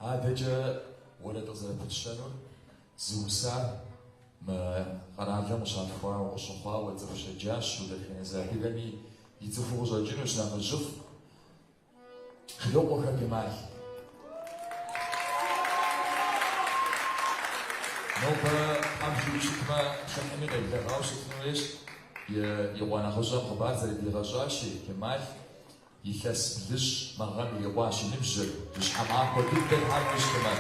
هذا ولد زربتشانون زوسا ما قرالهم شافوا وشفوا وترشجاش ودخين زاهدني يتفوق زوجين نغجف خلوقها كمال نوبا أمشي شكما شكمي الدغاو شكميش يوانا خجام خبار زي الغجاشي كمال يخس بلش مغام يواشي نمجر مش حماق وجدا حمش كمان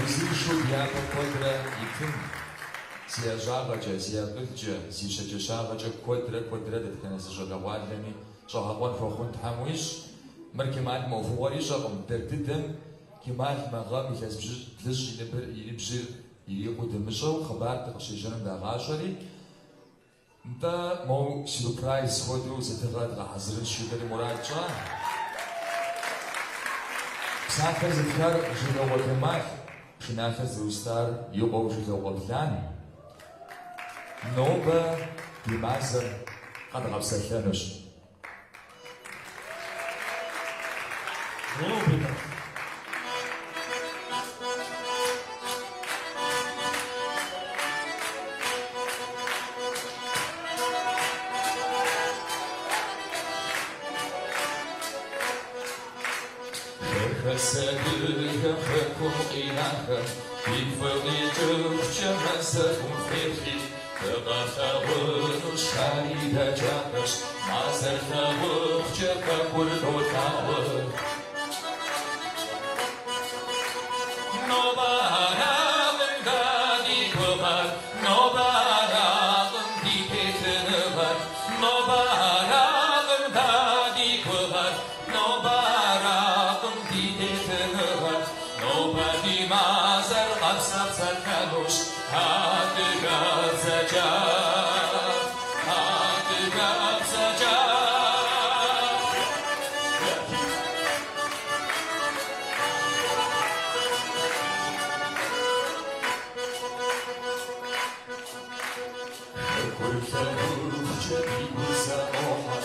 وزي شو بيابا قدرة يتم سياجاغجا سياغجا سيشجشاغجا قدرة دتكنا سجاغوال لمي شاغوان فوخون تحمويش مر كمال موفوري شغم درددم كمال مغام يخس بلش ينبجر يقود مشو خبار تقشي جنم داغاشري انت مو سيربرايز خودو زتغاد غحزرن شيدر مراجعة سافر زكار جلو وكمال شناخر زوستار يوبو جلو وبلان نوبة بمازر قد غبسخانوش نوبة خسادها خكم إلهها يفضيتك جمسكم فيخي تغاثاون شاريدا جاكش ما زرتاوك جاكا كردو تاوك نوبارا من غادي كبار نوبارا من دي بيتنبار نوبارا من غادي كبار نوبارا Nobody mazar qasab zakalush hatigab zajab hatigab zajab Kul tharuh jadi uzamoha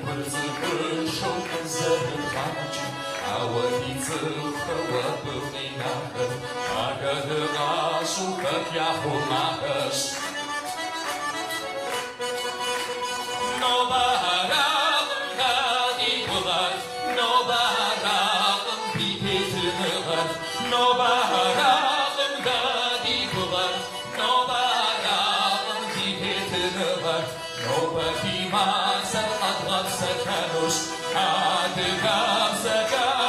Kul zubun shokun zahir khaji عودي تلخوى بغنيناها عقد غاشوكك يا حماهش نوبارا غادي بغار نوبارا بيت الغار نوبارا غادي بغار نوبارا بيت الغار نوبتي ما سرقت غبسة كانوش عادقاب زكاة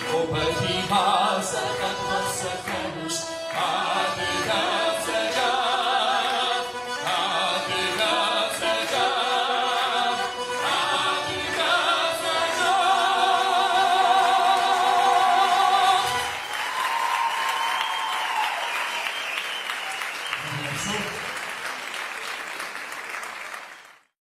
Nobody has a consequence. So